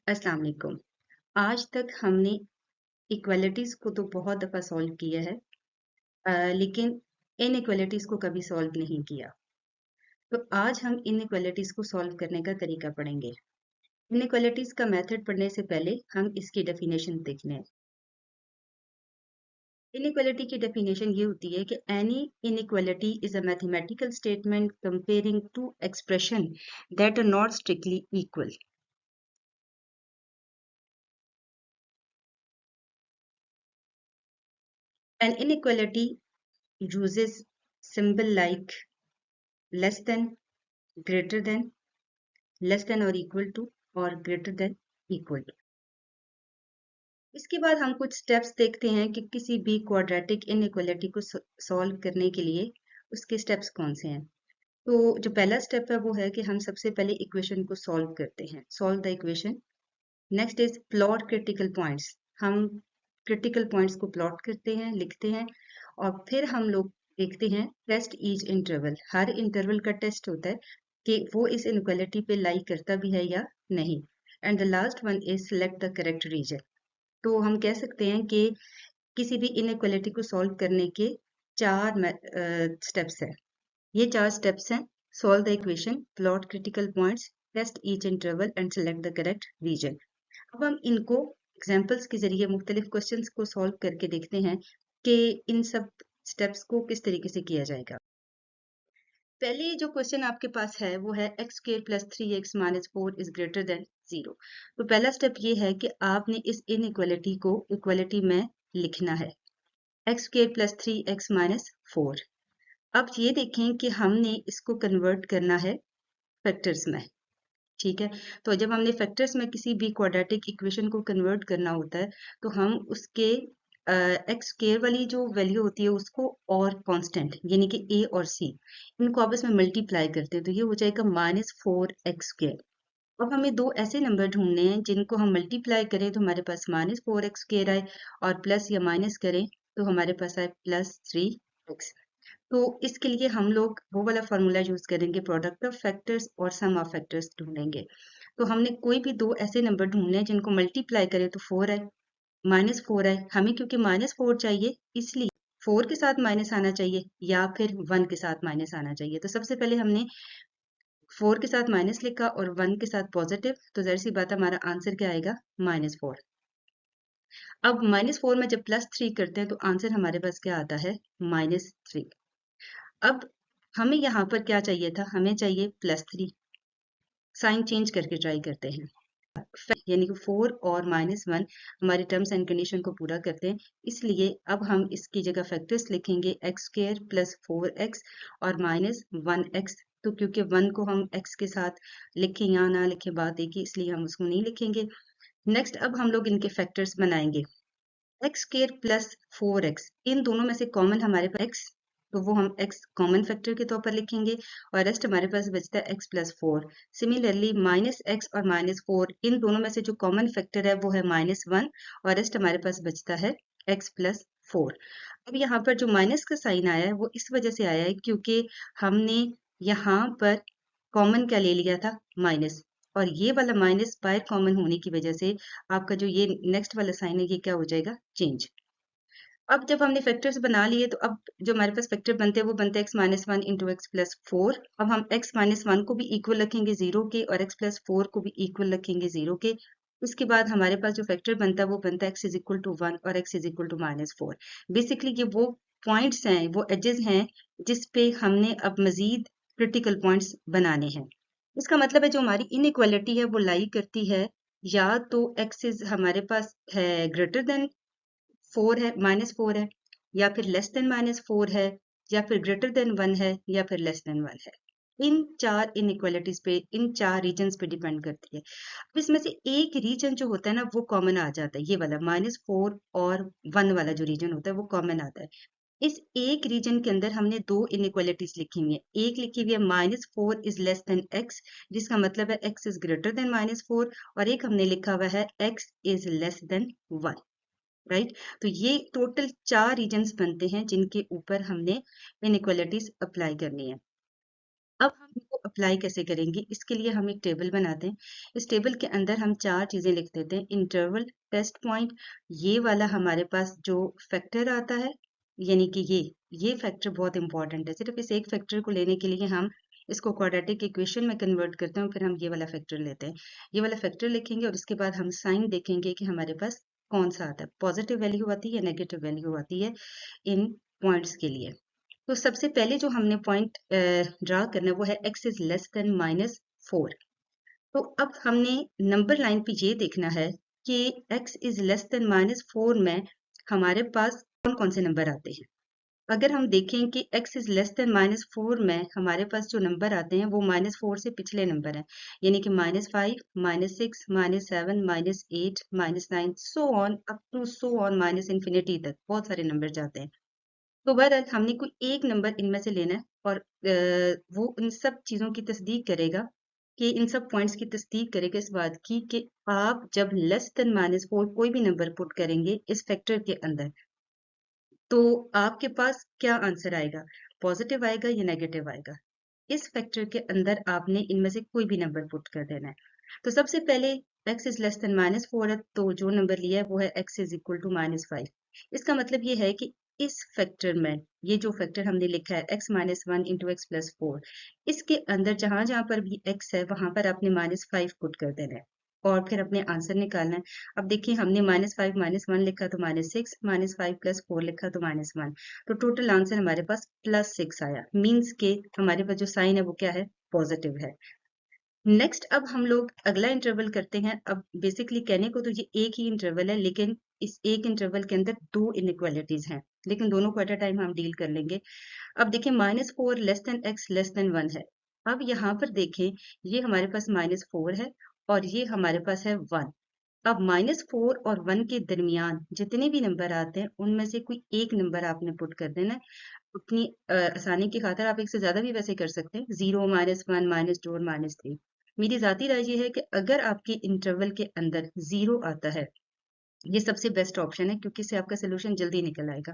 अस्सलाम वालेकुम। आज तक हमने इक्वालिटीज को तो बहुत दफ़ा सॉल्व किया है, लेकिन इनइक्वालिटीज को कभी सॉल्व नहीं किया। तो आज हम इनइक्वालिटीज को सॉल्व करने का तरीका पढ़ेंगे। इनइक्वालिटीज का मेथड पढ़ने से पहले हम इसकी डेफिनेशन देख लें। इनइक्वालिटी की डेफिनेशन ये होती है कि any inequality is a mathematical statement comparing two expression that are not strictly equal. An inequality uses symbol like less than, greater than, less than or equal to और greater than equal to। इसके बाद हम कुछ steps देखते हैं कि किसी भी क्वाड्रेटिक इनइक्वालिटी को सॉल्व करने के लिए उसके स्टेप्स कौन से हैं। तो जो पहला स्टेप है वो है कि हम सबसे पहले इक्वेशन को सॉल्व करते हैं। Solve the equation. Next is plot critical points. हम क्रिटिकल पॉइंट्स को प्लॉट करते हैं, लिखते हैं और फिर हम लोग देखते हैं टेस्ट ईच इंटरवल। हर इंटरवल का टेस्ट होता है कि वो इस इनइक्वालिटी पे लाई करता भी है या नहीं। And the last one is select the correct reason. तो हम कह सकते हैं कि किसी भी इनइक्वालिटी को सॉल्व करने के चार स्टेप्स हैं। ये चार स्टेप्स हैं: solve the equation, plot critical points, test each interval and select the correct region. अब हम इनको एग्जाम्पल्स के जरिए मुख्तलिफ क्वेश्चंस को सॉल्व करके देखते हैं कि इन सब स्टेप्स को किस तरीके से किया जाएगा। पहले जो क्वेश्चन आपके पास है वो है x square plus 3x minus 4 is greater then 0। तो पहला स्टेप ये है कि आपने इस इनइक्वालिटी को इक्वालिटी में लिखना है, x square plus 3x minus 4। अब ये देखें कि हमने इसको कन्वर्ट करना है फैक्टर्स में। ठीक है, तो जब हमने फैक्टर्स में किसी भी क्वाड्रेटिक इक्वेशन को कन्वर्ट करना होता है तो हम उसके एक्स स्क्वायर वाली जो वैल्यू होती है उसको और कांस्टेंट यानी कि ए और सी इनको आपस में मल्टीप्लाई करते हैं, तो ये हो जाएगा -4x²। अब हमें दो ऐसे नंबर ढूंढने हैं जिनको हम मल्टीप्लाई करें तो हमारे पास -4x² आए और प्लस या माइनस करें तो हमारे पास आए +3x। तो इसके लिए हम लोग वो वाला फार्मूला यूज करेंगे, प्रोडक्ट ऑफ फैक्टर्स और सम ऑफ फैक्टर्स ढूंढेंगे। तो हमने कोई भी दो ऐसे नंबर ढूंढने हैं जिनको मल्टीप्लाई करें तो 4 आए, -4 आए। हमें क्योंकि -4 चाहिए इसलिए 4 के साथ माइनस आना चाहिए या फिर 1 के साथ माइनस आना चाहिए। तो सबसे पहले हमने 4 के साथ माइनस लिखा और 1 के साथ पॉजिटिव, तो जाहिर सी बात है हमारा आंसर क्या आएगा, -4। अब -4 में जब +3 करते हैं तो आंसर हमारे पास क्या आता है, -3। अब हमें यहाँ पर क्या चाहिए था, हमें चाहिए +3। साइन चेंज करके ट्राई करते हैं, यानी कि 4 और -1 हमारी टर्म्स एंड कंडीशन को पूरा करते हैं। इसलिए अब हम इसकी जगह फैक्टर्स लिखेंगे x² प्लस 4x और -1x। तो क्योंकि 1 को हम x के साथ लिखें या ना लिखें बात एक ही, इसलिए हम उसको नहीं लिखेंगे। नेक्स्ट अब हम लोग इनके फैक्टर्स बनाएंगे। x² प्लस 4x, इन दोनों में से कॉमन हमारे पास x, तो वो हम x कॉमन फैक्टर के तौर पर लिखेंगे और रेस्ट हमारे पास बचता है x प्लस 4। सिमिलरली -x और -4, इन दोनों में से जो कॉमन फैक्टर है वो है -1 और रेस्ट हमारे पास बचता है x प्लस 4। अब यहाँ पर जो माइनस का साइन आया है वो इस वजह से आया है क्योंकि हमने यहाँ पर कॉमन क्या ले लिया था, माइनस, और ये वाला माइनस बाहर कॉमन होने की वजह से आपका जो ये नेक्स्ट वाला साइन है ये क्या हो जाएगा, चेंज। अब जब हमने फैक्टर्स बना लिए तो अब जो हमारे पास फैक्टर बनते हैं वो बनते हैं x-1 इंटू एक्स प्लस 4। अब हम x-1 को भी इक्वल रखेंगे 0 के और x प्लस 4 को भी इक्वल रखेंगे 0 के। उसके बाद हमारे पास जो फैक्टर बनता है वो बनता है x इज इक्वल टू 1 और x is equal to -4। Basically ये वो पॉइंट्स हैं, वो एजेस हैं जिस पे हमने अब मजीद क्रिटिकल पॉइंट्स बनाने हैं। इसका मतलब है जो हमारी इनइक्वालिटी है वो लाई करती है या तो x इज हमारे पास है ग्रेटर देन 4 है, -4 है, या फिर लेस देन -4 है, या फिर ग्रेटर देन 1 है, या फिर लेस देन 1 है। इन चार इनइक्वालिटीज पे, इन चार रीजन्स पे डिपेंड करती है। अब इसमें से एक रीजन जो होता है ना वो कॉमन आ जाता है, ये वाला -4 और 1 वाला जो रीजन होता है वो कॉमन आता है। इस एक रीजन के अंदर हमने दो इनइक्वालिटीज लिखी हुई है। एक लिखी हुई है -4 इज लेस देन x, जिसका मतलब है x इज ग्रेटर देन -4, और एक हमने लिखा हुआ है x is less than 1। Right, तो ये टोटल चार रीजन्स बनते हैं जिनके ऊपर हमने इनइक्वालिटीज अप्लाई करनी है। अब हम इनको अप्लाई कैसे करेंगे, इसके लिए हम एक टेबल बनाते हैं। इस टेबल के अंदर हम 4 चीज़ें लिख देते हैं। इंटरवल, टेस्ट पॉइंट, ये वाला हमारे पास जो फैक्टर आता है, यानी कि ये फैक्टर बहुत इंपॉर्टेंट है। सिर्फ इस एक फैक्टर को लेने के लिए हम इसको क्वाड्रेटिक इक्वेशन में कन्वर्ट करते हैं और फिर हम ये वाला फैक्टर लेते हैं। ये वाला फैक्टर लिखेंगे और उसके बाद हम साइन देखेंगे कि हमारे पास कौन सा आता है, पॉजिटिव वैल्यू आती है या नेगेटिव वैल्यू आती है इन पॉइंट्स के लिए। तो सबसे पहले जो हमने पॉइंट ड्रा करना है वो है x इज लेस देन -4। तो अब हमने नंबर लाइन पे ये देखना है कि x इज लेस देन -4 में हमारे पास कौन कौन से नंबर आते हैं। अगर हम देखें कि x इज लेस देन -4 में हमारे पास जो नंबर आते हैं वो -4 से पिछले नंबर हैं, यानी कि -5, -6, -7, -8, -9 so on up to so on minus infinity तक बहुत सारे नंबर जाते हैं। तो बहरहाल हमने कोई एक नंबर इनमें से लेना है और वो इन सब चीज़ों की तस्दीक करेगा, कि इन सब पॉइंट्स की तस्दीक करेगा इस बात की कि आप जब लेस देन -4 कोई भी नंबर पुट करेंगे इस फैक्टर के अंदर, तो आपके पास क्या आंसर आएगा, पॉजिटिव आएगा या नेगेटिव आएगा। इस फैक्टर के अंदर आपने इनमें से कोई भी नंबर पुट कर देना है। तो सबसे पहले x इज लेस देन -4 है, तो जो नंबर लिया है वो है x इज इक्वल टू -5। इसका मतलब ये है कि इस फैक्टर में, ये जो फैक्टर हमने लिखा है x -1 इंटू एक्स प्लस 4, इसके अंदर जहां जहां पर भी x है वहां पर आपने -5 पुट कर देना है और फिर अपने आंसर निकालना है। अब देखिए हमने -5 -1 लिखा तो -6, -5 प्लस 4 लिखा तो -1, तो टोटल आंसर हमारे पास +6 आया। मीन्स के हमारे पास जो साइन है वो क्या है, पॉजिटिव है। नेक्स्ट अब हम लोग अगला इंटरवल करते हैं। अब बेसिकली कहने को तो ये एक ही इंटरवल है, लेकिन इस एक इंटरवल के अंदर दो इनइक्वालिटीज हैं, लेकिन दोनों को एट अ टाइम हम डील कर लेंगे। अब देखिए -4 less than x less than 1 है। अब यहाँ पर देखें ये हमारे पास -4 है और ये हमारे पास है 1। अब -4 और 1 के दरमियान जितने भी नंबर आते हैं उनमें से कोई एक नंबर आपने पुट कर देना है। अपनी आसानी की खातिर आप एक से ज्यादा भी वैसे कर सकते हैं, 0, -1, -2 और -3। मेरी जाती राय ये है कि अगर आपके इंटरवल के अंदर 0 आता है, ये सबसे बेस्ट ऑप्शन है क्योंकि इससे आपका सोल्यूशन जल्दी निकल आएगा।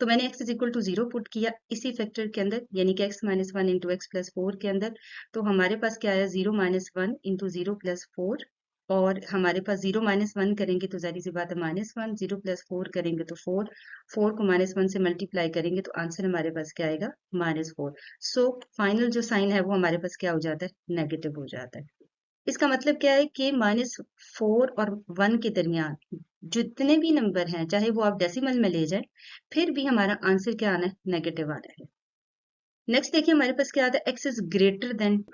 तो मैंने x is equal to 0 put किया इसी फैक्टर के अंदर, यानी कि x -1 इंटू एक्स प्लस 4 के अंदर। तो हमारे पास क्या आया, 0 -1 इंटू 0 प्लस 4, और हमारे पास 0 -1 करेंगे तो जाहिर सी बात है -1, 0 प्लस 4 करेंगे तो 4, 4 को -1 से मल्टीप्लाई करेंगे तो आंसर हमारे पास क्या आएगा, -4। सो फाइनल जो साइन है वो हमारे पास क्या हो जाता है, नेगेटिव हो जाता है। इसका मतलब क्या है कि -4 और 1 के दरमियान जितने भी नंबर हैं, चाहे वो आप डेसिमल में ले जाएं, फिर भी हमारा आंसर क्या आना है, नेगेटिव आना है। नेक्स्ट देखिए हमारे पास क्या आता है, x इज ग्रेटर देन।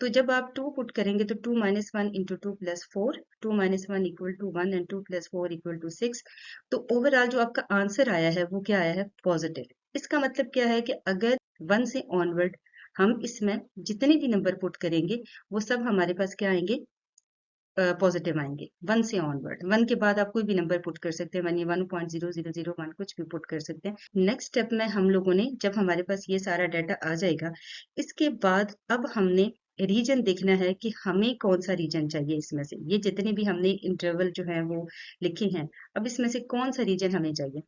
तो जब आप 2 पुट करेंगे तो 2 -1 into 2 plus 4, 2 -1 equal to 1 and 2 plus 4 equal to 6। तो ओवरऑल जो आपका आंसर आया है वो क्या आया है, पॉजिटिव। इसका मतलब क्या है कि अगर 1 से ऑनवर्ड हम इसमें जितने भी नंबर पुट करेंगे वो सब हमारे पास क्या आएंगे, पॉजिटिव आएंगे। 1 से ऑनवर्ड, 1 के बाद आप कोई भी नंबर पुट कर सकते हैं, 1.0001 कुछ भी पुट कर सकते हैं। नेक्स्ट स्टेप में हम लोगों ने, जब हमारे पास ये सारा डाटा आ जाएगा, इसके बाद अब हमने रीजन देखना है कि हमें कौन सा रीजन चाहिए इसमें से। ये जितने भी हमने इंटरवल जो है वो लिखे हैं, अब इसमें से कौन सा रीजन हमें चाहिए।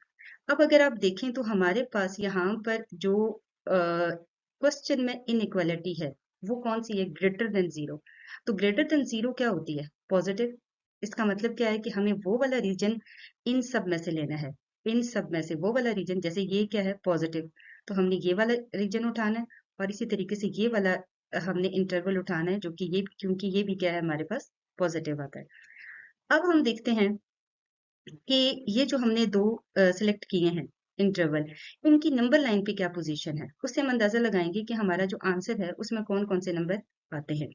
अब अगर आप देखें तो हमारे पास यहाँ पर जो क्वेश्चन में इनइक्वालिटी है वो कौन सी है, ग्रेटर देन 0। तो ग्रेटर देन 0 क्या होती है, पॉजिटिव। इसका मतलब क्या है कि हमें वो वाला रीजन इन सब में से लेना है, इन सब में से वो वाला रीजन, जैसे ये क्या है, पॉजिटिव, तो हमने ये वाला रीजन उठाना है और इसी तरीके से ये वाला हमने इंटरवल उठाना है जो कि ये, क्योंकि ये भी क्या है हमारे पास, पॉजिटिव आता है। अब हम देखते हैं कि ये जो हमने दो सिलेक्ट किए हैं इंटरवल, इनकी नंबर लाइन पे क्या पोजीशन है, उससे हम अंदाजा लगाएंगे कि हमारा जो आंसर है उसमें कौन कौन से नंबर आते हैं।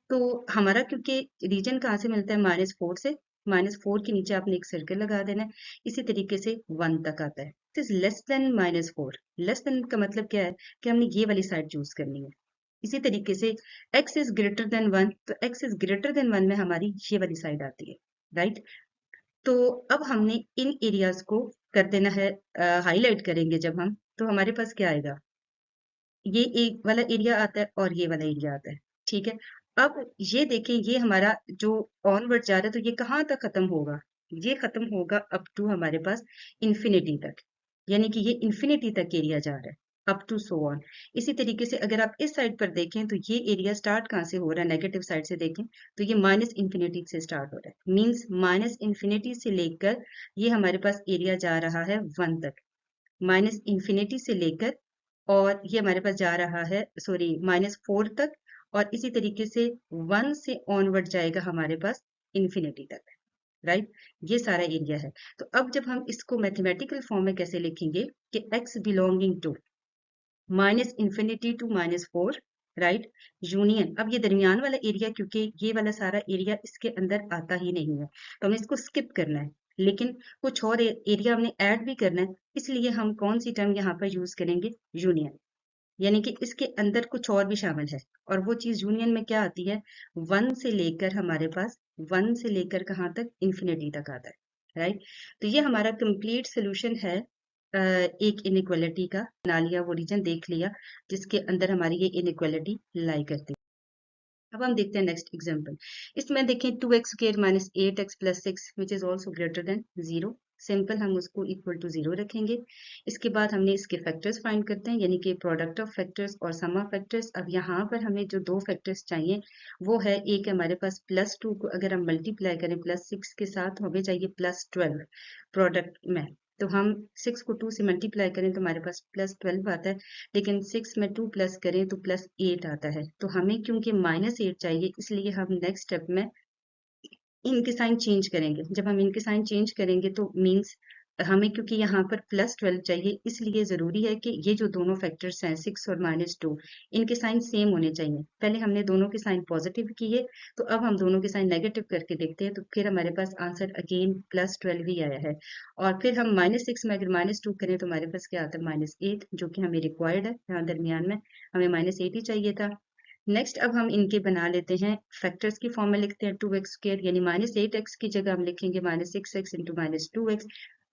तो हमारा क्योंकि रीजन कहाँ से मिलता है, -4 से, -4 के नीचे आपने एक सर्कल लगा देना है, इसी तरीके से 1 तक आता है। Is less than -4, less than का मतलब क्या है कि हमने ये वाली साइड चूज करनी है। इसी तरीके से x इज ग्रेटर देन 1, तो x इज ग्रेटर देन 1 में हमारी ये वाली साइड आती है, राइट। तो अब हमने इन एरियाज को कर देना है, हाईलाइट करेंगे जब हम, तो हमारे पास क्या आएगा, ये एक वाला एरिया आता है और ये वाला एरिया आता है, ठीक है। अब ये देखें, ये हमारा जो ऑनवर्ड जा रहा है तो ये कहाँ तक खत्म होगा, ये खत्म होगा अप टू हमारे पास इंफिनिटी तक, यानी कि ये इंफिनिटी तक एरिया जा रहा है। Up to so on. इसी तरीके से अगर आप इस साइड पर देखें तो ये एरिया स्टार्ट कहाँ से हो रहा है, नेगेटिव साइड से देखें तो ये माइनस इन्फिनिटी से स्टार्ट हो रहा है, मींस माइनस इन्फिनिटी से लेकर ये हमारे पास एरिया जा रहा है 1 तक, माइनस इन्फिनिटी से लेकर, और ये हमारे पास जा रहा है सॉरी -4 तक, और इसी तरीके से 1 से ऑनवर्ड जाएगा हमारे पास इन्फिनिटी तक, राइट। ये सारा एरिया है। तो अब जब हम इसको मैथमेटिकल फॉर्म में कैसे लिखेंगे कि x belonging to minus infinity to -4, right, union, अब ये दरमियान वाला एरिया क्योंकि ये वाला सारा एरिया इसके अंदर आता ही नहीं है तो हमें इसको स्किप करना है, लेकिन कुछ और एरिया हमने ऐड भी करना है, इसलिए हम कौन सी टर्म यहाँ पर यूज करेंगे, यूनियन, यानी कि इसके अंदर कुछ और भी शामिल है, और वो चीज यूनियन में क्या आती है, 1 से लेकर हमारे पास 1 से लेकर कहाँ तक, इन्फिनिटी तक आता है, राइट। तो ये हमारा कंप्लीट सोल्यूशन है एक इनइक्वालिटी का, बना लिया, वो रीजन देख लिया जिसके अंदर हमारी ये इनइक्वालिटी लाई करती है। अब हम देखते हैं नेक्स्ट एग्जांपल। इसमें देखें 2x square minus 8x plus 6 which is also greater than 0। Simple हम उसको इक्वल टू 0 रखेंगे। इसके बाद हमने इसके फैक्टर्स फाइंड करते हैं, यानी कि प्रोडक्ट ऑफ फैक्टर्स और सम ऑफ फैक्टर्स। अब यहाँ पर हमें जो दो फैक्टर्स चाहिए वो है, एक हमारे पास +2 को अगर हम मल्टीप्लाई करें +6 के साथ, हमें चाहिए +12 प्रोडक्ट में। तो हम 6 को 2 से मल्टीप्लाई करें तो हमारे पास +12 आता है, लेकिन 6 में 2 प्लस करें तो +8 आता है। तो हमें क्योंकि -8 चाहिए, इसलिए हम नेक्स्ट स्टेप में इनके साइन चेंज करेंगे। जब हम इनके साइन चेंज करेंगे तो मीन्स हमें क्योंकि यहाँ पर +12 चाहिए, इसलिए जरूरी है कि ये जो दोनों फैक्टर्स हैं 6 और -2, इनके साइन सेम होने चाहिए। पहले हमने दोनों के साइन पॉजिटिव किए, तो अब हम दोनों के साइन नेगेटिव करके देखते हैं, तो फिर हमारे पास आंसर अगेन +12 ही आया है। और फिर हम -6 में अगर -2 करें तो हमारे पास क्या आता है, -8, जो कि हमें रिक्वायर्ड है। यहाँ दरमियान में हमें -8 ही चाहिए था। नेक्स्ट अब हम इनके बना लेते हैं, फैक्टर्स की फॉर्म में लिखते हैं 2x स्क्वायर, यानी -8x की जगह हम लिखेंगे -6x इंटू -2x।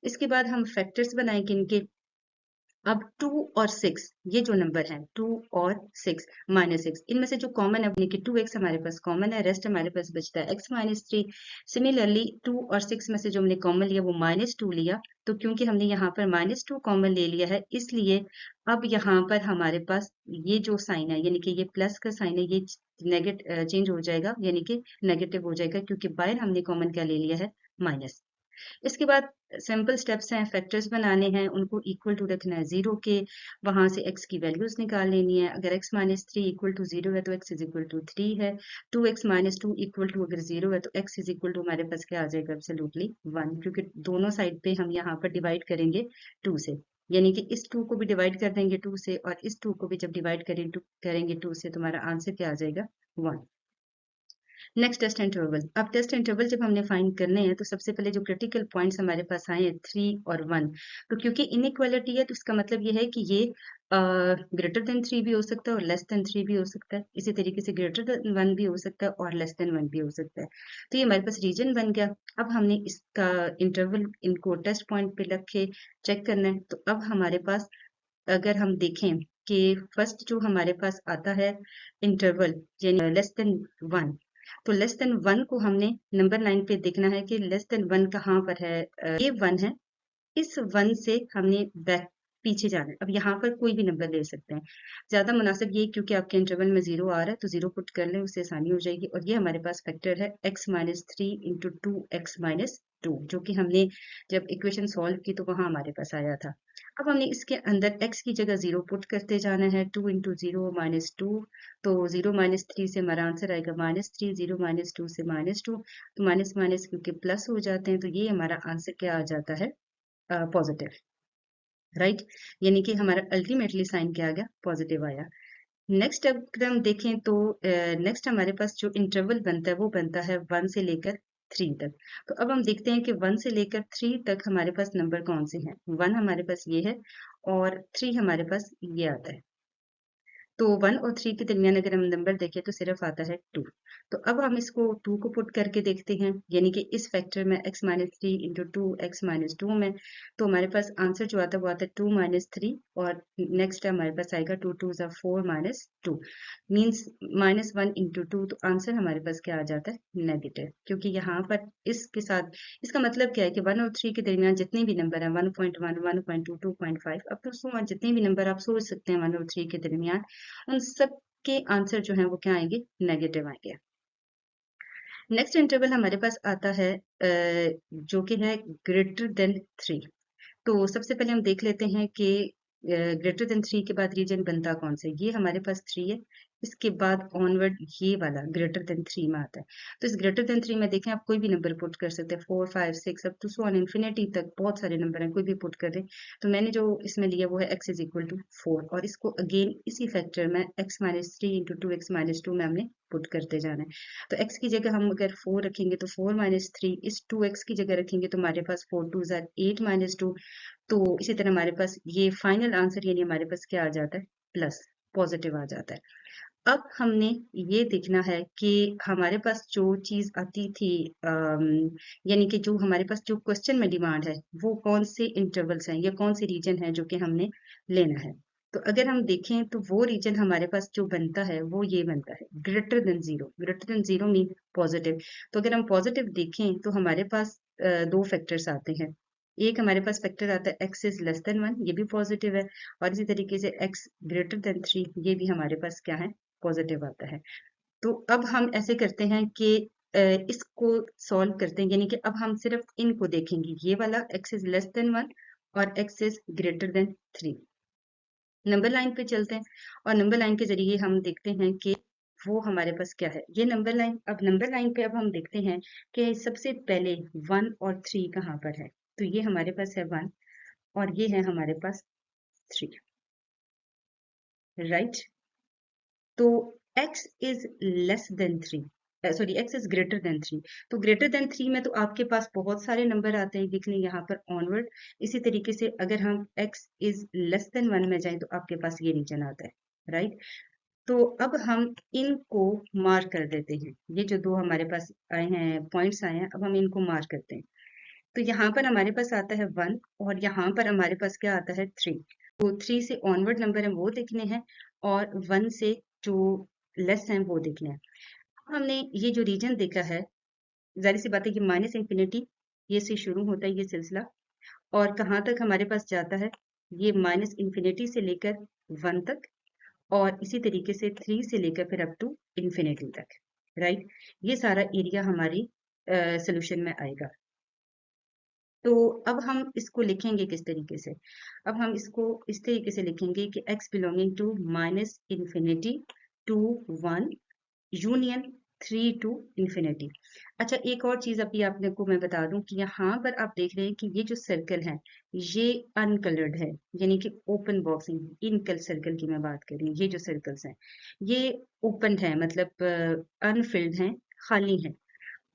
इसके बाद हम फैक्टर्स बनाएंगे इनके। अब 2 और 6, ये जो नंबर हैं 2 और 6, -6, इनमें से जो कॉमन है यानी कि 2x हमारे पास कॉमन है, रेस्ट हमारे पास बचता है x -3। सिमिलरली 2 और 6 में से जो हमने कॉमन लिया वो -2 लिया, तो क्योंकि हमने यहाँ पर -2 कॉमन ले लिया है, इसलिए अब यहाँ पर हमारे पास ये जो साइन है, यानी कि ये प्लस का साइन है, ये चेंज हो जाएगा, यानी कि नेगेटिव हो जाएगा, क्योंकि बाहर हमने कॉमन क्या ले लिया है, माइनस। इसके बाद सिंपल स्टेप्स हैं, फैक्टर्स बनाने हैं, उनको इक्वल टू रखना है 0 के, वहां से x की वैल्यूज निकाल लेनी है। अगर x -3 इक्वल टू 0 है तो x इज इक्वल टू 3 है। 2x -2 इक्वल टू अगर 0 है तो x इज इक्वल टू हमारे पास क्या आ जाएगा, एब्सोल्युटली 1, क्योंकि दोनों साइड पे हम यहाँ पर डिवाइड करेंगे 2 से, यानी कि इस 2 को भी डिवाइड कर देंगे 2 से, और इस 2 को भी जब डिवाइड करेंगे 2 से, तो हमारा आंसर क्या आ जाएगा, 1। Next test interval. अब टेस्ट इंटरवल जब हमने फाइंड करने हैं तो सबसे पहले जो क्रिटिकल पॉइंट्स हमारे पास आए हैं 3 और 1, तो क्योंकि इनइक्वालिटी है तो इसका मतलब ये है कि ये ग्रेटर देन 3 भी हो सकता है और लेस देन 3 भी हो सकता है, इसी तरीके से ग्रेटर देन 1 भी हो सकता है और लेस देन 1 भी हो सकता है। तो ये हमारे पास रीजन बन गया। अब हमने इसका इंटरवल इनको टेस्ट पॉइंट पे रख के चेक करना है। तो अब हमारे पास अगर हम देखें कि फर्स्ट जो हमारे पास आता है इंटरवल, यानी लेस देन 1, तो लेस देन 1 को हमने नंबर 9 पे देखना है कि लेस देन 1 कहाँ पर है। ये 1 है, इस 1 से हमने बैक पीछे जाना है। अब यहाँ पर कोई भी नंबर ले सकते हैं, ज्यादा मुनासिब ये, क्योंकि आपके इंटरवल में 0 आ रहा है तो 0 पुट कर लें, उससे आसानी हो जाएगी। और ये हमारे पास फैक्टर है x -3 इंटू 2x -2, जो कि हमने जब इक्वेशन सॉल्व की तो वहां हमारे पास आया था। अब हमने इसके अंदर x की जगह 0 पुट करते जाना है, 2 इंटू 0 -2, तो 0 -3 से हमारा आंसर आएगा -3, 0 -2 से -2, तो माइनस माइनस क्योंकि प्लस हो जाते हैं, तो ये हमारा आंसर क्या आ जाता है, पॉजिटिव, राइट। यानी कि हमारा अल्टीमेटली साइन क्या आ गया, पॉजिटिव आया। नेक्स्ट अगर हम देखें तो नेक्स्ट हमारे पास जो इंटरवल बनता है वो बनता है 1 से लेकर 3 तक। तो अब हम देखते हैं कि 1 से लेकर 3 तक हमारे पास नंबर कौन से हैं। 1 हमारे पास ये है और 3 हमारे पास ये आता है। तो 1 और 3 के दरमियान अगर हम नंबर देखें तो सिर्फ आता है 2। तो अब हम इसको 2 को पुट करके देखते हैं, यानी कि इस फैक्टर में x minus three into two x minus two में, तो हमारे पास आंसर जो आता है वो आता है 2 माइनस थ्री, और नेक्स्ट हमारे पास आएगा 2 टू ज़ा 4 minus two, means minus one into two. तो आंसर हमारे पास क्या आ जाता है, नेगेटिव, क्योंकि यहाँ पर इसके साथ इसका मतलब क्या है कि 1 और 3 के दरमियान जितने भी नंबर हैं 1.1, 1.2, 2.5 अप टू सो ऑन, जितने भी नंबर आप सोच सकते हैं 1 और 3 के दरमियान, उन सब के आंसर जो हैं वो क्या आएंगे, नेगेटिव आएंगे। नेक्स्ट इंटरवल हमारे पास आता है जो कि है ग्रेटर देन 3। तो सबसे पहले हम देख लेते हैं कि ग्रेटर देन 3 के बाद रीजन बनता कौन सा है। ये हमारे पास 3 है, इसके बाद ऑनवर्ड ये वाला ग्रेटर देन 3 में आता है। तो इस ग्रेटर देन 3 में देखें आप कोई भी नंबर पुट कर सकते हैं, 4, 5, 6 up to so on infinity तक बहुत सारे नंबर हैं, कोई भी पुट कर दें। तो मैंने जो इसमें लिया वो है x इज इक्वल टू 4, और इसको अगेन इसी फैक्टर में x minus three into two x minus two में हमने पुट करते जाना है। तो x की जगह हम अगर 4 रखेंगे तो 4 माइनस थ्री, इस 2x की जगह रखेंगे तो हमारे पास 4 टू ज़ार 8 माइनस टू। तो इसी तरह हमारे पास ये फाइनल आंसर यानी हमारे पास क्या आ जाता है, प्लस, पॉजिटिव आ जाता है। अब हमने ये देखना है कि हमारे पास जो चीज आती थी, यानी कि जो हमारे पास जो क्वेश्चन में डिमांड है वो कौन से इंटरवल्स हैं या कौन से रीजन है जो कि हमने लेना है। तो अगर हम देखें तो वो रीजन हमारे पास जो बनता है वो ये बनता है greater than zero. Greater than zero mean positive. तो अगर हम पॉजिटिव देखें तो हमारे पास दो फैक्टर्स आते हैं। एक हमारे पास फैक्टर आता है x is less than one, ये भी पॉजिटिव है, और इसी तरीके से x ग्रेटर देन थ्री, ये भी हमारे पास क्या है, पॉजिटिव आता है। तो अब हम ऐसे करते हैं कि इसको सॉल्व करते हैं, यानी कि अब हम सिर्फ इनको देखेंगे, ये वाला x is less than one और x is greater then three. Number line पे चलते हैं और नंबर लाइन के जरिए हम देखते हैं कि वो हमारे पास क्या है, ये नंबर लाइन। अब नंबर लाइन पे अब हम देखते हैं कि सबसे पहले 1 और 3 कहाँ पर है। तो ये हमारे पास है 1 और ये है हमारे पास 3, राइट। तो x is less than three, sorry x is greater then three. तो ग्रेटर देन थ्री में तो आपके पास बहुत सारे नंबर आते हैं, देख लें यहाँ पर ऑनवर्ड। इसी तरीके से अगर हम x is less than one में जाएं तो आपके पास ये रीजन आता है, राइट। तो अब हम इनको मार्क कर देते हैं, ये जो दो हमारे पास आए हैं पॉइंट्स आए हैं, अब हम इनको मार्क करते हैं। तो यहाँ पर हमारे पास आता है 1 और यहाँ पर हमारे पास क्या आता है 3। तो 3 से ऑनवर्ड नंबर है वो देखने हैं और 1 से जो लेस हैं वो देखने हैं। हमने ये जो रीजन देखा है, जाहिर सी बात है कि माइनस इंफिनिटी ये से शुरू होता है ये सिलसिला, और कहाँ तक हमारे पास जाता है, ये माइनस इंफिनिटी से लेकर 1 तक, और इसी तरीके से 3 से लेकर फिर अप टू इंफिनिटी तक, राइट। ये सारा एरिया हमारी सोल्यूशन में आएगा। तो अब हम इसको लिखेंगे किस तरीके से, अब हम इसको इस तरीके से लिखेंगे कि x belonging to minus infinity to 1 union 3 to infinity. अच्छा, एक और चीज अभी आपने को मैं बता दूं कि यहाँ पर आप देख रहे हैं कि ये जो सर्कल है ये अनकलर्ड है, यानी कि ओपन बॉक्सिंग इनकल सर्कल की मैं बात कर रही हूँ। ये जो सर्कल्स हैं ये ओपन है, मतलब अनफिल्ड हैं, खाली हैं।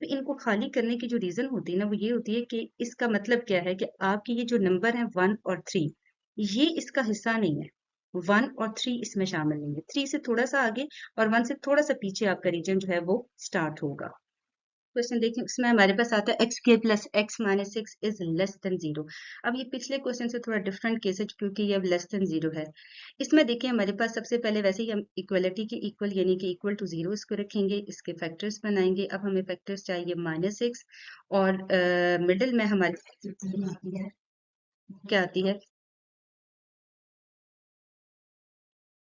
तो इनको खाली करने की जो रीजन होती है ना वो ये होती है कि इसका मतलब क्या है कि आपके ये जो नंबर है 1 और 3 ये इसका हिस्सा नहीं है। 1 और 3 इसमें शामिल नहीं है, 3 से थोड़ा सा आगे और 1 से थोड़ा सा पीछे आपका रीजन जो है वो स्टार्ट होगा। क्वेश्चन देखिए, उसमें हमारे पास आता है एक्स के plus x minus six is less than zero. अब ये पिछले क्वेश्चन से थोड़ा डिफरेंट केस है क्योंकि ये अब लेस देन जीरो है। इसमें देखिए हमारे पास सबसे पहले वैसे ही हम इक्वलिटी के इक्वल यानी कि इक्वल टू जीरो इसको रखेंगे, इसके फैक्टर्स बनाएंगे। अब हमें फैक्टर्स चाहिए माइनस सिक्स, और मिडिल में हमारी आती है, क्या आती है,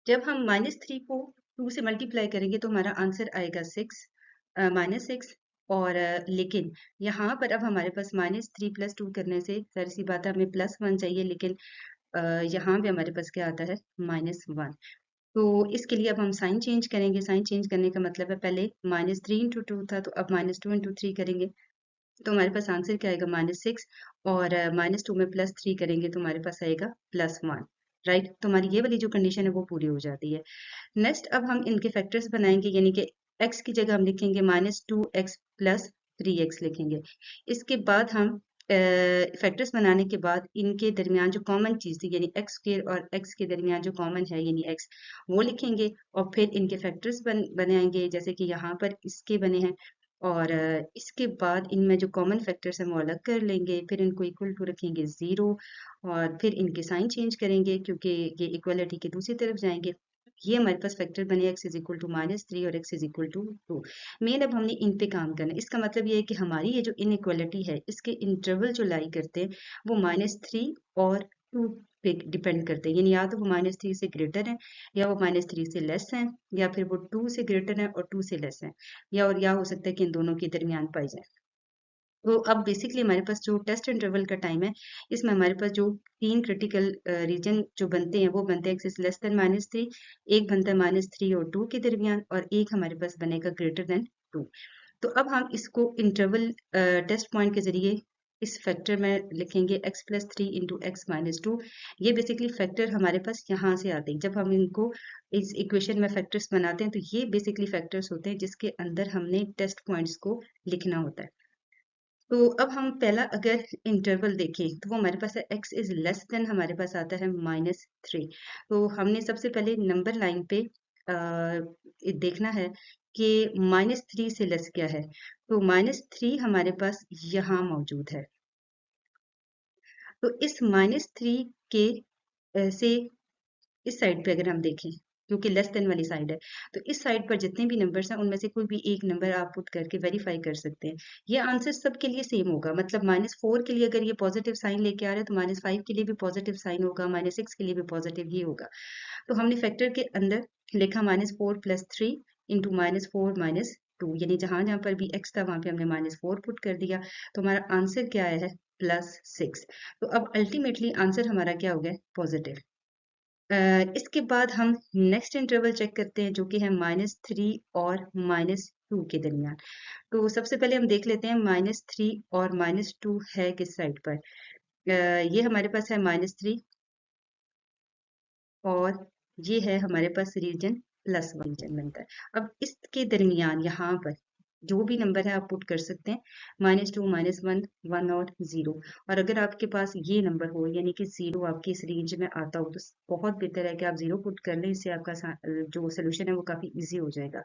जब हम माइनस थ्री को टू से मल्टीप्लाई करेंगे तो हमारा आंसर आएगा सिक्स, माइनस सिक्स। और लेकिन यहाँ पर अब हमारे पास माइनस थ्री प्लस टू करने से जाहिर सी बात है हमें प्लस वन चाहिए, लेकिन यहाँ पे हमारे पास क्या आता है, माइनस वन। तो इसके लिए अब हम साइन चेंज करेंगे। साइन चेंज करने का मतलब है पहले माइनस थ्री इंटू टू था तो अब माइनस टू इंटू थ्री करेंगे, तो हमारे पास आंसर क्या आएगा, माइनस सिक्स। और माइनस टू में प्लस थ्री करेंगे तो हमारे पास आएगा प्लस वन, राइट। तो हमारी ये वाली जो कंडीशन है वो पूरी हो जाती है। नेक्स्ट अब हम इनके फैक्टर्स बनाएंगे, यानी कि x की जगह हम लिखेंगे minus two x plus three x लिखेंगे। इसके बाद हम फैक्टर्स बनाने के बाद इनके दरमियान जो कॉमन चीज़ थी यानी एक्स स्क्वायर और एक्स के दरमियान जो कॉमन है यानी एक्स, वो लिखेंगे और फिर इनके फैक्टर्स बनाएंगे जैसे कि यहाँ पर इसके बने हैं। और इसके बाद इनमें जो कॉमन फैक्टर्स हैं वो अलग कर लेंगे, फिर इनको इक्वल टू रखेंगे 0 और फिर इनके साइन चेंज करेंगे क्योंकि ये इक्वलिटी के दूसरी तरफ जाएंगे। ये हमारे पास फैक्टर बने x इज इक्वल टू -3 और x इज इक्वल टू 2। मेन अब हमने इन पे काम करना है। इसका मतलब ये है कि हमारी ये जो इनइक्वालिटी है इसके इंटरवल जो लाई करते हैं वो -3 और 2 पे डिपेंड करते हैं, यानी या तो वो -3 से ग्रेटर है या वो -3 से लेस है या फिर वो 2 से ग्रेटर है और 2 से लेस है या और या हो सकता है कि इन दोनों के दरमियान पाई जाए। तो अब बेसिकली हमारे पास जो टेस्ट इंटरवल का टाइम है इसमें हमारे पास जो 3 क्रिटिकल रीजन जो बनते हैं वो बनते हैं x इज लेस देन -3, एक बनता है -3 और 2 के दरमियान और एक हमारे पास बनेगा ग्रेटर देन 2। तो अब हम इसको इंटरवल टेस्ट पॉइंट के जरिए इस फैक्टर में लिखेंगे x plus 3 into x minus 2। ये बेसिकली फैक्टर हमारे पास यहाँ से आते हैं जब हम इनको इस इक्वेशन में फैक्टर्स बनाते हैं, तो ये बेसिकली फैक्टर्स होते हैं जिसके अंदर हमने टेस्ट पॉइंट्स को लिखना होता है। तो अब हम पहला अगर इंटरवल देखें तो वो हमारे पास है x इज लेस देन हमारे पास आता है -3। तो हमने सबसे पहले नंबर लाइन पे देखना है कि -3 से लेस क्या है। तो -3 हमारे पास यहाँ मौजूद है। तो इस -3 के से इस साइड पे अगर हम देखें क्योंकि लेस देन वाली साइड है, तो इस साइड पर जितने भी नंबर्स हैं उनमें से कोई भी एक नंबर आप पुट करके वेरीफाई कर सकते हैं। ये आंसर सबके लिए सेम होगा, मतलब -4 के लिए अगर ये पॉजिटिव साइन लेके आ रहा है तो -5 के लिए भी पॉजिटिव साइन होगा, -6 के लिए भी पॉजिटिव ही होगा। तो हमने फैक्टर के अंदर लिखा -4 प्लस 3 इंटू -4 -2, यानी जहां जहां पर भी x था वहां पे हमने -4 पुट कर दिया। तो हमारा आंसर क्या आया है +6। तो अब अल्टीमेटली आंसर हमारा क्या हो गया पॉजिटिव। इसके बाद हम नेक्स्ट इंटरवल चेक करते हैं जो कि है -3 और -2 के दरमियान। तो सबसे पहले हम देख लेते हैं -3 और -2 है किस साइड पर। ये हमारे पास है -3 और ये है हमारे पास रीजन +1 रीजन बनता है। अब इसके दरमियान यहाँ पर जो भी नंबर है आप पुट कर सकते हैं, -2 -1 1 और 0। और अगर आपके पास ये नंबर हो यानी कि 0 आपकी इस रेंज में आता हो तो बहुत बेहतर है कि आप 0 पुट कर लें, इससे आपका जो सोल्यूशन है वो काफी इजी हो जाएगा।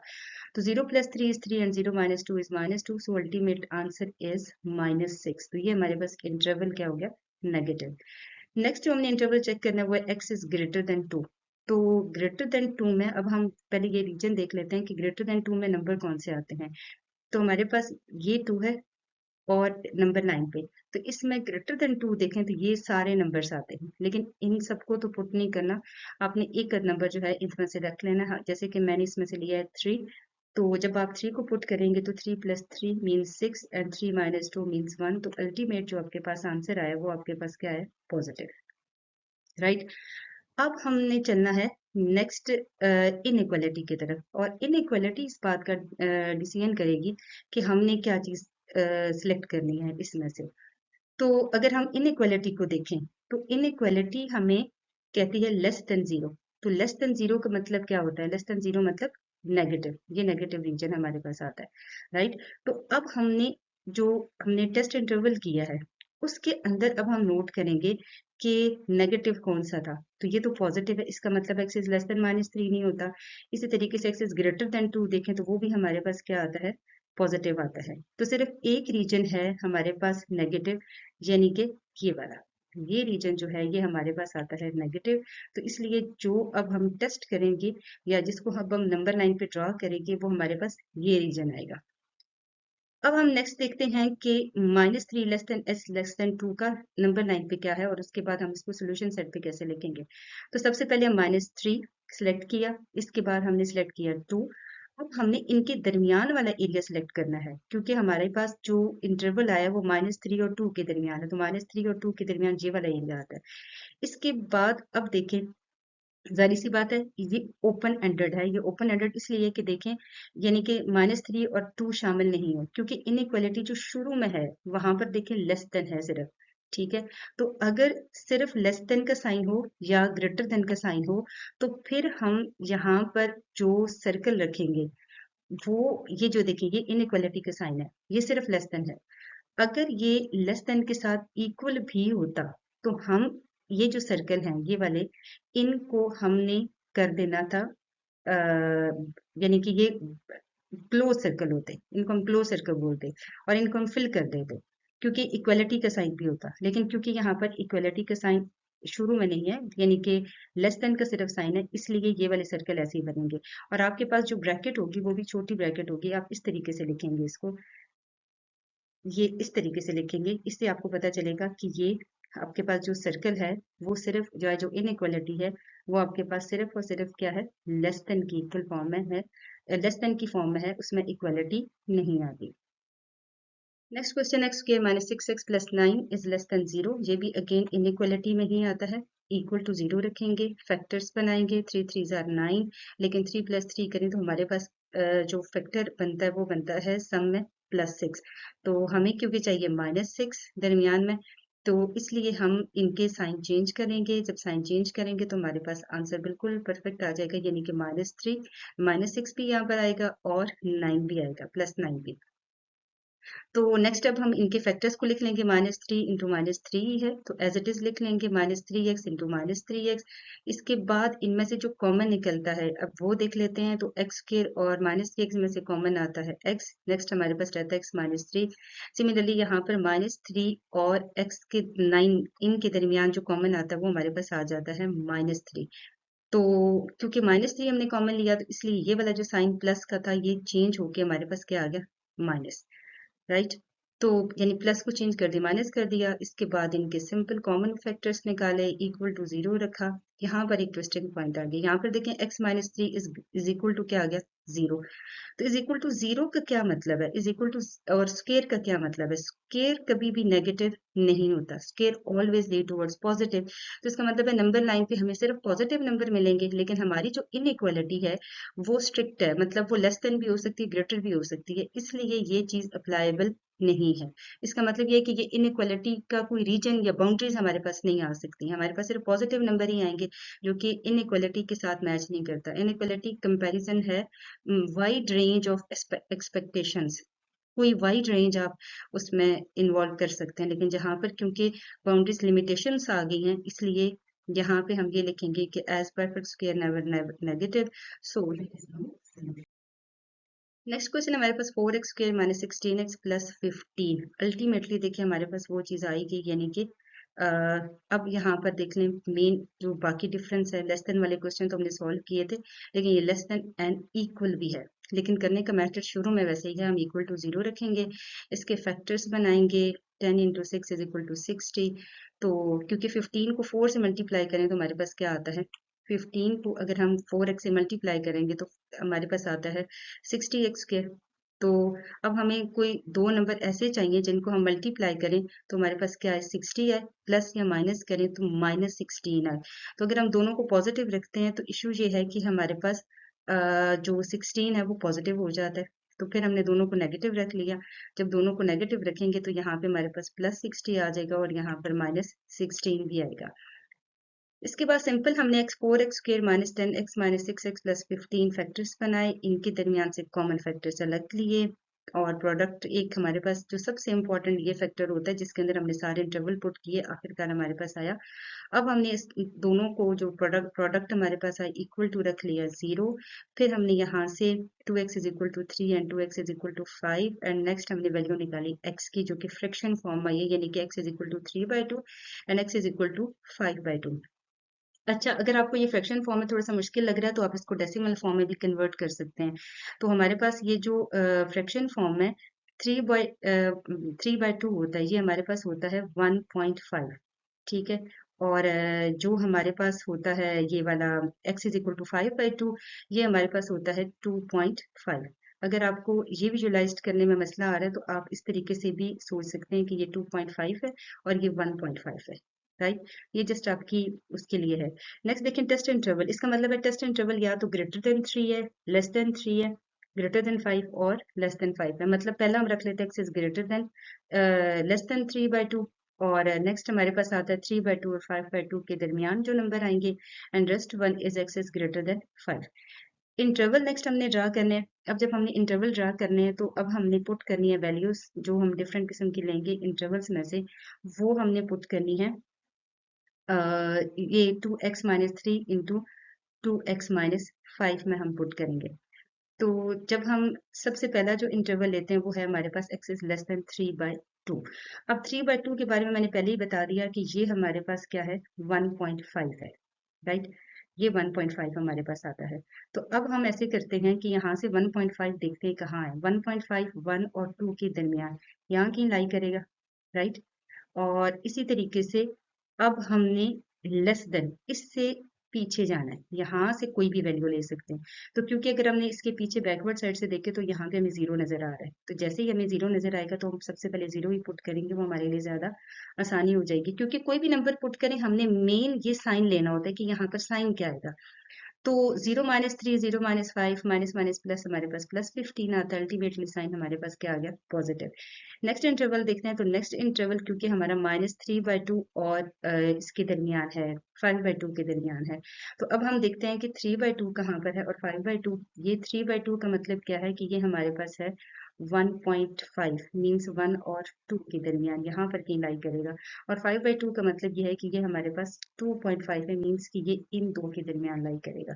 तो 0 plus 3 is 3 and 0 -2 is -2, so ultimate answer is -6। तो ये हमारे पास इंटरवल क्या हो गया नेगेटिव। नेक्स्ट जो हमने इंटरवल चेक करना है वो है x इज ग्रेटर देन 2। तो ग्रेटर देन 2 में अब हम पहले ये रीजन देख लेते हैं कि ग्रेटर देन 2 में नंबर कौन से आते हैं। तो हमारे पास ये 2 है और नंबर 9 पे। तो इसमें ग्रेटर देन 2 देखें तो ये सारे नंबर्स आते हैं, लेकिन इन सबको तो पुट नहीं करना। आपने एक नंबर जो है इसमें से रख लेना है, जैसे कि मैंने इसमें से लिया है 3। तो जब आप 3 को पुट करेंगे तो 3 plus 3 means 6 and 3 minus 2 means 1। तो अल्टीमेट जो आपके पास आंसर आया वो आपके पास क्या है पॉजिटिव, राइट। अब हमने चलना है नेक्स्ट इनइक्वालिटी की तरफ, और इनइक्वालिटी इस बात का डिसीजन करेगी कि हमने क्या चीज सिलेक्ट करनी है इसमें से। तो अगर हम इनइक्वालिटी को देखें तो इनइक्वालिटी हमें कहती है लेस देन 0। तो लेस देन 0 का मतलब क्या होता है, लेस देन 0 मतलब नेगेटिव, ये नेगेटिव रीजन हमारे पास आता है, राइट। तो अब हमने टेस्ट इंटरवल किया है उसके अंदर अब हम नोट करेंगे कि नेगेटिव कौन सा था। तो ये तो पॉजिटिव है, इसका मतलब एक्स इज लेस देन -3 नहीं होता। इसी तरीके से एक्स इज ग्रेटर देन 2 देखें तो वो भी हमारे पास क्या आता है पॉजिटिव आता है। तो सिर्फ एक रीजन है हमारे पास नेगेटिव, यानी कि ये वाला, ये रीजन जो है ये हमारे पास आता है नेगेटिव। तो इसलिए जो अब हम टेस्ट करेंगे या जिसको अब हम नंबर लाइन पे ड्रॉ करेंगे वो हमारे पास ये रीजन आएगा। अब हम नेक्स्ट देखते हैं कि -3 less than S less than 2 का नंबर 9 पे क्या है और उसके बाद हम इसको सोल्यूशन सेट पे कैसे लिखेंगे। तो सबसे पहले हम -3 सिलेक्ट किया, इसके बाद हमने सिलेक्ट किया 2। अब हमने इनके दरमियान वाला एरिया सिलेक्ट करना है क्योंकि हमारे पास जो इंटरवल आया वो -3 और 2 के दरमियान है, तो -3 और 2 के दरमियान ये वाला एरिया आता है। इसके बाद अब देखें, जाहिर सी बात है ये ओपन एंडेड है। ये ओपन एंडेड इसलिए है कि देखें यानी कि -3 और 2 शामिल नहीं है क्योंकि इनइक्वालिटी जो शुरू में है वहां पर देखें लेस देन है सिर्फ, ठीक है। तो अगर सिर्फ लेस देन का साइन हो या ग्रेटर देन का साइन हो तो फिर हम यहाँ पर जो सर्कल रखेंगे वो ये जो देखिए ये इनइक्वालिटी का साइन है, ये सिर्फ लेस देन है। अगर ये लेस देन के साथ इक्वल भी होता तो हम ये जो सर्कल हैं ये वाले, इनको हमने कर देना था, यानी कि ये क्लोज सर्कल होते, इनको हम क्लोज सर्कल बोलते और इनको हम फिल कर देते, क्योंकि इक्वलिटी का साइन भी होता। लेकिन क्योंकि यहाँ पर इक्वलिटी का साइन शुरू में नहीं है, यानी कि लेस देन का सिर्फ साइन है, इसलिए ये वाले सर्कल ऐसे ही बनेंगे। और आपके पास जो ब्रैकेट होगी वो भी छोटी ब्रैकेट होगी, आप इस तरीके से लिखेंगे इसको, ये इस तरीके से लिखेंगे, इससे आपको पता चलेगा कि ये आपके पास जो सर्कल है वो सिर्फ जो है, जो इनइक्वालिटी है वो आपके पास सिर्फ और सिर्फ क्या है, लेस देन की इक्वल फॉर्म में है, लेस देन की फॉर्म में है, उसमें इक्वालिटी नहीं आती। Next question, x square minus 6x plus 9 is less than 0, ये भी अगेन इनइक्वालिटी में ही आता है। इक्वल टू 0 रखेंगे, फैक्टर्स बनाएंगे, 3 3 जार 9, लेकिन 3 प्लस 3 करें तो हमारे पास जो फैक्टर बनता है वो बनता है सम में +6, तो हमें क्योंकि चाहिए -6 दरमियान में, तो इसलिए हम इनके साइन चेंज करेंगे। जब साइन चेंज करेंगे तो हमारे पास आंसर बिल्कुल परफेक्ट आ जाएगा, यानी कि -3 -6 भी यहाँ पर आएगा और 9 भी आएगा, +9 भी। तो नेक्स्ट अब हम इनके फैक्टर्स को लिख लेंगे, -3 इंटू -3 है तो एज इट इज लिख लेंगे -3x इंटू -3x। इसके बाद इनमें से जो कॉमन निकलता है अब वो देख लेते हैं, तो x स्क्वायर और -3x में से कॉमन आता है x, नेक्स्ट हमारे पास रहता है x -3। सिमिलरली यहाँ पर -3 और x के 9 इनके दरमियान जो कॉमन आता है वो हमारे पास आ जाता है -3। तो क्योंकि -3 हमने कॉमन लिया तो इसलिए ये वाला जो साइन प्लस का था ये चेंज होके हमारे पास क्या आ गया, माइनस, राइट। तो यानी प्लस को चेंज कर दिया, माइनस कर दिया, इसके बाद इनके सिंपल कॉमन फैक्टर्स निकाले, इक्वल टू 0 रखा। यहाँ पर एक ट्विस्टिंग पॉइंट आ गया, यहाँ पर देखें x -3 इज इक्वल टू क्या आ गया, 0। तो इज इक्वल टू 0 का क्या मतलब है, इज इक्वल टू, और स्केयर का क्या मतलब है, स्केयर कभी भी नेगेटिव नहीं होता, square always lead towards positive. तो इसका मतलब है नंबर लाइन पे हमें सिर्फ पॉजिटिव नंबर मिलेंगे, लेकिन हमारी जो इनइक्वालिटी है वो स्ट्रिक्ट है, मतलब वो लेस देन भी हो सकती है, ग्रेटर भी हो सकती है, इसलिए ये चीज अप्लायबल नहीं है। इसका मतलब ये है कि ये इनइक्वालिटी का कोई रीजन या बाउंड्रीज हमारे पास नहीं आ सकती, हमारे पास सिर्फ पॉजिटिव नंबर ही आएंगे, जो कि इनइक्वालिटी के साथ मैच नहीं करता। इनइक्वालिटी कंपैरिजन है वाइड रेंज ऑफ एक्सपेक्टेशंस, कोई वाइड रेंज आप उसमें इन्वॉल्व कर सकते हैं, लेकिन जहां पर क्योंकि बाउंड्रीज लिमिटेशंस आ गई हैं, इसलिए यहाँ पे हम ये लिखेंगे कि as perfect square never negative, so next question हमारे पास 4x square minus 16x plus 15। Ultimately देखिए हमारे पास वो चीज़ आएगी, यानी कि अब यहाँ पर देख लें, मेन जो बाकी डिफरेंस है, लेस देन वाले क्वेश्चन तो हमने सॉल्व किए थे, लेकिन ये लेस देन एंड इक्वल भी है, लेकिन करने का मेथड शुरू में वैसे ही है, हम इक्वल टू 0 रखेंगे, इसके फैक्टर्स बनाएंगे, 10 इंटू 6 इज इक्वल टू 60। तो क्योंकि 15 को 4 से मल्टीप्लाई करें तो हमारे पास क्या आता है, 15 को अगर हम 4x से मल्टीप्लाई करेंगे तो हमारे पास आता है 60x स्क्वायर। तो अब हमें कोई दो नंबर ऐसे चाहिए जिनको हम मल्टीप्लाई करें तो हमारे पास क्या है, 60 है, प्लस या माइनस करें तो -16 है। तो अगर हम दोनों को पॉजिटिव रखते हैं तो इशू ये है कि हमारे पास जो 16 है वो पॉजिटिव हो जाता है, तो फिर हमने दोनों को नेगेटिव रख लिया। जब दोनों को नेगेटिव रखेंगे तो यहाँ पे हमारे पास +60 आ जाएगा और यहाँ पर -16 भी आएगा। इसके बाद सिंपल हमने x4x square minus 10x minus 6x plus 15 factors बनाए, इनके दरमियान से कॉमन फैक्टर्स अलग लिए, और प्रोडक्ट एक हमारे पास जो सबसे इम्पोर्टेंट ये फैक्टर होता है जिसके अंदर हमने सारे इंटरवल पुट किए, आखिरकार हमारे पास आया। अब हमने इस दोनों को जो प्रोडक्ट हमारे पास आया इक्वल टू रख लिया 0, फिर हमने यहाँ से 2x is equal to 3 and 2x is equal to 5, and next हमने वैल्यू निकाली x की, जो कि फ्रैक्शन फॉर्म में है, यानी कि x is equal to 3/2 and x is equal to 5/2। अच्छा, अगर आपको ये फ्रैक्शन फॉर्म में थोड़ा-सा मुश्किल लग रहा है तो आप इसको डेसिमल फॉर्म में भी कन्वर्ट कर सकते हैं। तो हमारे पास ये जो फ्रैक्शन फॉर्म है 3/2 होता है, ये हमारे पास होता है 1.5, ठीक है? और जो हमारे पास होता है ये वाला x इज इक्वल टू 5/2, ये हमारे पास होता है 2.5। अगर आपको ये विजुअलाइज करने में मसला आ रहा है तो आप इस तरीके से भी सोच सकते हैं कि ये 2.5 है और ये 1.5 है, राइट। ये जस्ट आपकी उसके लिए है। नेक्स्ट देखें टेस्ट इंटरवल, इसका मतलब है टेस्ट इंटरवल या तो ग्रेटर देन 3 है, लेस देन 3 है, ग्रेटर देन 5 और लेस देन 5 है। मतलब पहला हम रख लेते हैं x is greater than less than 3/2, और नेक्स्ट हमारे पास आता है 3/2 और 5/2 के दरमियान जो नंबर आएंगे, and rest one is x is greater then 5। Interval next हमने ड्रा करने हैं। अब जब हमने इंटरवल ड्रा करने हैं तो अब हमने पुट करनी है वैल्यूज जो हम डिफरेंट किस्म की लेंगे इंटरवल्स में से, वो हमने पुट करनी है ये 2x minus three into 2x-5 में हम पुट करेंगे। तो जब हम सबसे पहला जो इंटरवल लेते हैं वो है हमारे पास x इज लेस देन 3/2। अब 3/2 के बारे में मैंने पहले ही बता दिया कि ये हमारे पास क्या है, 1.5 है, राइट। ये 1.5 हमारे पास आता है। तो अब हम ऐसे करते हैं कि यहाँ से 1.5 देखते हैं कहाँ है। 1.5 1 और 2 के दरमियान यहाँ की लाई करेगा, राइट। और इसी तरीके से अब हमने लेस देन, इससे पीछे जाना है, यहाँ से कोई भी वैल्यू ले सकते हैं। तो क्योंकि अगर हमने इसके पीछे बैकवर्ड साइड से देखे तो यहाँ पे हमें जीरो नजर आ रहा है, तो जैसे ही हमें जीरो नजर आएगा तो हम सबसे पहले जीरो ही पुट करेंगे, वो हमारे लिए ज्यादा आसानी हो जाएगी। क्योंकि कोई भी नंबर पुट करें हमने मेन ये साइन लेना होता है कि यहाँ पर साइन क्या आएगा। तो 0-3 0-5 माइनस माइनस प्लस हमारे पास +15 आता है। अल्टीमेटली साइन हमारे पास क्या आ गया, पॉजिटिव। नेक्स्ट इंटरवल देखते हैं। तो नेक्स्ट इंटरवल क्योंकि हमारा -3/2 और इसके दरमियान है, 5/2 के दरमियान है, तो अब हम देखते हैं कि 3/2 कहाँ पर है और 5/2। ये 3/2 का मतलब क्या है कि ये हमारे पास है 1.5, मीन्स 1 और 2 के दरमियान यहाँ पर कहीं लाई करेगा। और 5/2 का मतलब ये है कि ये हमारे पास 2.5 है, मीन्स कि ये इन दो के दरमियान लाई करेगा।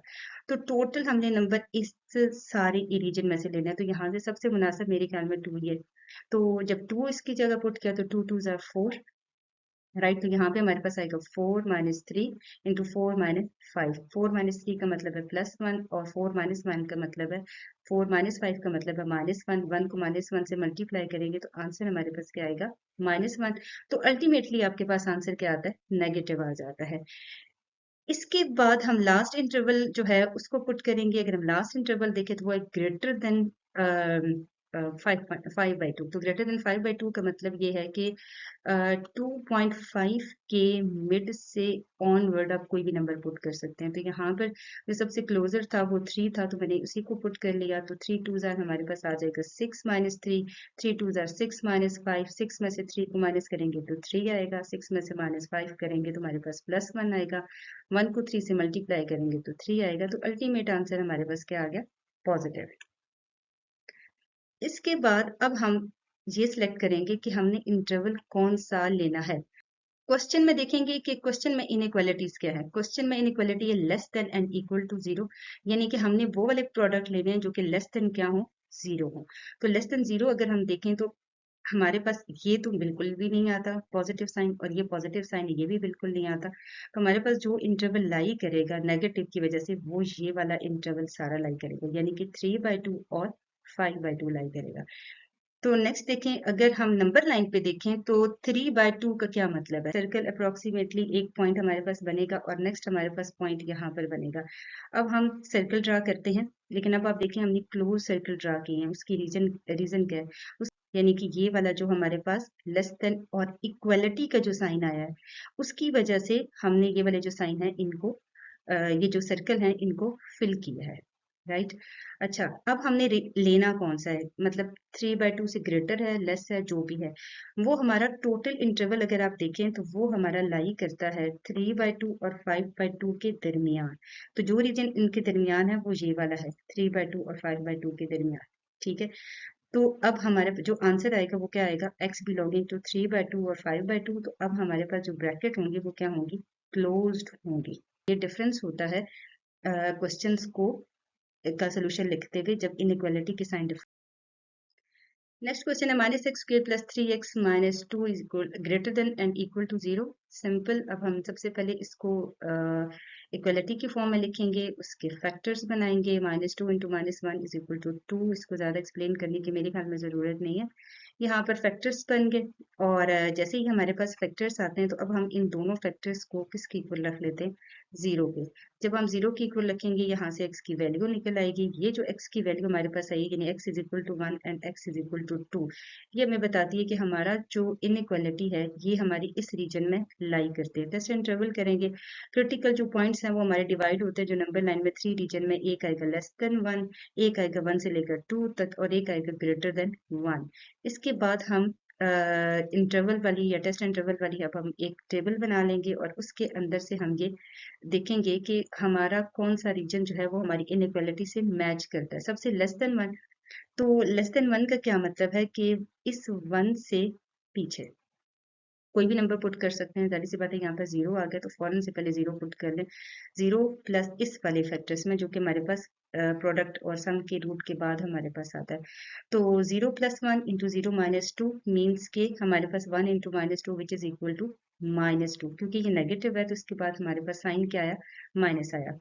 तो टोटल हमने नंबर इस सारे रीजन में से लेना है। तो यहाँ से सबसे मुनासिब मेरे ख्याल में 2 ही है। तो जब 2 इसकी जगह पुट किया तो 2 2 4, राइट। तो यहाँ पे हमारे पास आएगा 4 minus three into 4 minus 5। 4 minus three का मतलब है +1 और 4 माइनस 1 का मतलब है 4 माइनस 5 का मतलब है -1। 1 को -1 से मल्टीप्लाई करेंगे तो आंसर हमारे पास क्या आएगा, -1। तो अल्टीमेटली आपके पास आंसर क्या आता है, नेगेटिव आ जाता है। इसके बाद हम लास्ट इंटरवल जो है उसको पुट करेंगे। अगर हम लास्ट इंटरवल देखें तो वो है ग्रेटर देन 5/2। तो ग्रेटर देन 5/2 का मतलब ये है कि 2.5 के मिड से ऑनवर्ड आप कोई भी नंबर पुट कर सकते हैं। तो यहाँ पर जो सबसे क्लोजर था वो 3 था, तो मैंने उसी को पुट कर लिया। तो 3 2 हमारे पास आ जाएगा 6 माइनस 3, 3 2 6 माइनस 5, 6 में से 3 को माइनस करेंगे तो 3 आएगा, 6 में से -5 करेंगे तो हमारे पास +1 आएगा, 1 को 3 से मल्टीप्लाई करेंगे तो 3 आएगा। तो अल्टीमेट आंसर हमारे पास क्या आ गया, पॉजिटिव। इसके बाद अब हम ये सिलेक्ट करेंगे कि हमने इंटरवल कौन सा लेना है। क्वेश्चन में देखेंगे कि क्वेश्चन में इनइक्वालिटीज क्या है। क्वेश्चन में इनइक्वालिटी है less than and equal to 0, यानी कि हमने वो वाले प्रोडक्ट लेने हैं जो कि लेस देन क्या हो, 0 हो। तो लेस देन 0 अगर हम देखें तो हमारे पास ये तो बिल्कुल भी नहीं आता पॉजिटिव साइन, और ये पॉजिटिव साइन ये भी बिल्कुल नहीं आता। तो हमारे पास जो इंटरवल लाई करेगा नेगेटिव की वजह से वो ये वाला इंटरवल सारा लाई करेगा, यानी कि 3/2 और 5/2 लाई करेगा। तो नेक्स्ट देखें, अगर हम नंबर लाइन पे देखें तो 3/2 का क्या मतलब है। सर्कल अप्रोक्सीमेटली एक पॉइंट हमारे पास बनेगा और नेक्स्ट हमारे पास पॉइंट यहाँ पर बनेगा। अब हम सर्कल ड्रा करते हैं, लेकिन अब आप देखें हमने क्लोज सर्कल ड्रा किए हैं। उसकी रीजन क्या है, उस यानी कि ये वाला जो हमारे पास लेस देन और इक्वलिटी का जो साइन आया है उसकी वजह से हमने ये वाले जो साइन है इनको ये जो सर्कल है इनको फिल किया है, राइट। अच्छा, अब हमने लेना कौन सा है, मतलब 3/2 से ग्रेटर है, लेस है, जो भी है। वो हमारा टोटल इंटरवल अगर आप देखें तो वो हमारा लाई करता है 3/2 और 5/2 के दरमियान। तो जो रीजन इनके दरमियान है वो ये वाला है, 3/2 और 5/2 के दरमियान, ठीक है। तो अब हमारे जो आंसर आएगा वो क्या आएगा, x बिलोंगिंग टू 3/2 और 5/2। तो अब हमारे पास जो ब्रैकेट होंगी वो क्या होंगी, क्लोज्ड होंगी। ये डिफरेंस होता है क्वेश्चंस को का सोल्यूशन लिखते हुए जब इनइक्वालिटी के साइन। नेक्स्ट क्वेश्चन है -x² + 3x - 2 is greater than and equal to 0। Simple. अब हम सबसे पहले इसको इक्वलिटी की फॉर्म में लिखेंगे, उसके फैक्टर्स बनाएंगे। -2 × -1 इज इक्वल टू 2। इसको ज़्यादा एक्सप्लेन करने की मेरे ख्याल में ज़रूरत नहीं है। यहाँ पर फैक्टर्स बन गए और जैसे ही हमारे पास फैक्टर्स आते हैं तो अब हम इन दोनों फैक्टर्स को किसके इक्वल रख लेते हैं, 0 के। जब हम 0 की इक्वल रखेंगे यहाँ से x की वैल्यू निकल आएगी। ये जो x की वैल्यू हमारे पास आएगी यानी x is equal to 1 and x is equal to 2, ये हमें बताती है कि हमारा जो इनइक्वालिटी है ये हमारी इस रीजन में लाई करते हैं। जैसे इंटरवल करेंगे, क्रिटिकल जो पॉइंट्स हैं वो हमारे डिवाइड होते हैं जो नंबर लाइन में 3 रीजन में। एक आएगा लेस देन 1, एक आएगा 1 से लेकर 2 तक और एक आएगा ग्रेटर देन 1। इसके बाद हम इंटरवल वाली या टेस्ट इंटरवल वाली अब हम एक टेबल बना लेंगे और उसके अंदर से हम ये देखेंगे कि हमारा कौन सा रीजन जो है वो हमारी इनइक्वालिटी से मैच करता है। सबसे लेस देन वन, तो लेस देन वन का क्या मतलब है कि इस वन से पीछे कोई भी नंबर पुट कर सकते हैं। जाहिर सी बात है यहाँ पर जीरो आ गया तो फौरन से पहले जीरो पुट कर लें। जीरो प्लस इस वाले फैक्टर्स में जो कि हमारे पास प्रोडक्ट और सम के रूट के बाद हमारे पास आता है। तो zero plus one into zero minus two means के हमारे पास one into minus two which is equal to minus two, क्योंकि ये नेगेटिव है तो इसके बाद हमारे पास साइन क्या आया, माइनस आया।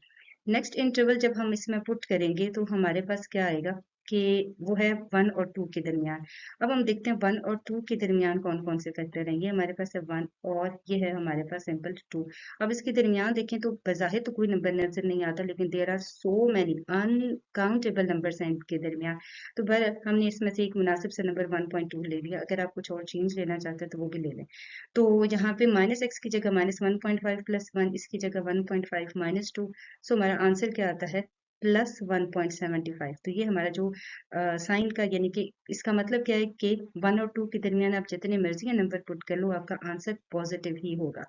नेक्स्ट इंटरवल जब हम इसमें पुट करेंगे तो हमारे पास क्या आएगा कि वो है वन और टू के दरमियान। अब हम देखते हैं वन और टू के दरमियान कौन कौन से फैक्टर हैं। ये हमारे पास है वन और ये है हमारे पास सिंपल टू। अब इसके दरमियान देखें तो बज़ाहिर तो कोई नंबर नजर नहीं आता, लेकिन there are so many uncountable numbers हैं इनके दरमियान। तो बर हमने इसमें से एक मुनासिब सा नंबर 1.2 ले लिया। अगर आप कुछ और चेंज लेना चाहते हैं तो वो भी ले लें। तो यहाँ पे माइनस एक्स की जगह माइनस 1.5 प्लस वन, इसकी जगह 1.5 माइनस टू। सो हमारा आंसर क्या आता है, प्लस 1.75। तो ये हमारा जो साइन का यानी कि इसका मतलब क्या है कि वन और टू के दरमियान आप जितने मर्जी का नंबर पुट कर लो आपका आंसर पॉजिटिव ही होगा।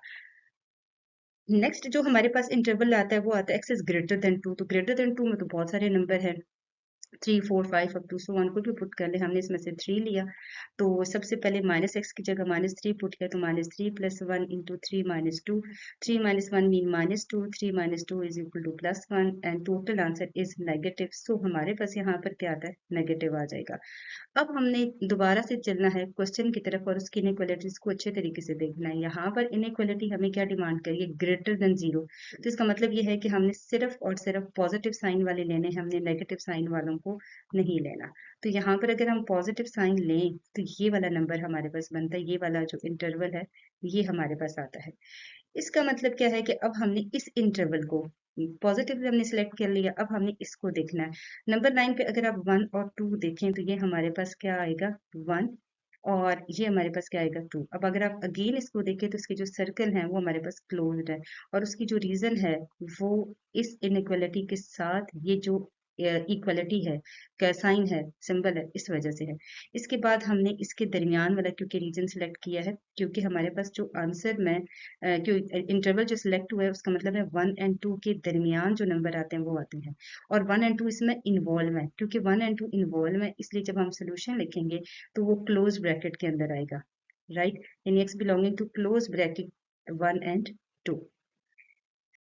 नेक्स्ट जो हमारे पास इंटरवल आता है वो आता है x is greater than two. तो ग्रेटर देन टू में तो बहुत सारे नंबर हैं, 3 4 5 अप टू सो वन, को भी पुट कर ले। हमने इसमें से 3 लिया तो सबसे पहले माइनस एक्स की जगह माइनस थ्री पुट किया तो minus three plus one into three minus two. Three minus one mean minus two, three minus two is equal to plus one and total answer is negative. So हमारे पास यहाँ पर क्या आता है, negative आ जाएगा। अब हमने दोबारा से चलना है क्वेश्चन की तरफ और उसकी इनइक्वालिटीज को अच्छे तरीके से देखना है। यहाँ पर इनइक्वालिटी हमें क्या डिमांड करिए, ग्रेटर देन जीरो। तो इसका मतलब ये है कि हमने सिर्फ और सिर्फ पॉजिटिव साइन वाले लेने, हमने नेगेटिव साइन वालों को नहीं लेना। तो यहाँ पर अगर हम पॉजिटिव साइन लें तो ये वाला नंबर हमारे पास बनता है, ये वाला जो इंटरवल है ये हमारे पास आता है। इसका मतलब क्या है कि अब हमने इस इंटरवल को पॉजिटिव हमने सिलेक्ट कर लिया, अब हमने इसको देखना है। नंबर 9 पे अगर आप वन और टू देखें तो ये हमारे पास क्या आएगा, वन, और ये हमारे पास क्या आएगा, टू। अब अगर आप अगेन इसको देखें तो इसके जो सर्कल हैं वो हमारे पास क्लोज्ड है, और उसकी जो रीजन है वो इस इनइक्वालिटी के साथ ये जो इक्वलिटी है, क्या साइन है, सिंबल है, इस वजह से है। इसके बाद हमने इसके दरमियान वाला क्योंकि रीजन सेलेक्ट किया है, क्योंकि हमारे पास जो आंसर में क्यों इंटरवल जो सिलेक्ट हुआ है उसका मतलब है वन एंड टू के दरमियान जो नंबर आते हैं वो आते हैं, और वन एंड टू इसमें इन्वॉल्व है। क्योंकि वन एंड टू इन्वॉल्व है इसलिए जब हम सोल्यूशन लिखेंगे तो वो क्लोज ब्रैकेट के अंदर आएगा, राइट, यानी x belonging to close bracket one and to.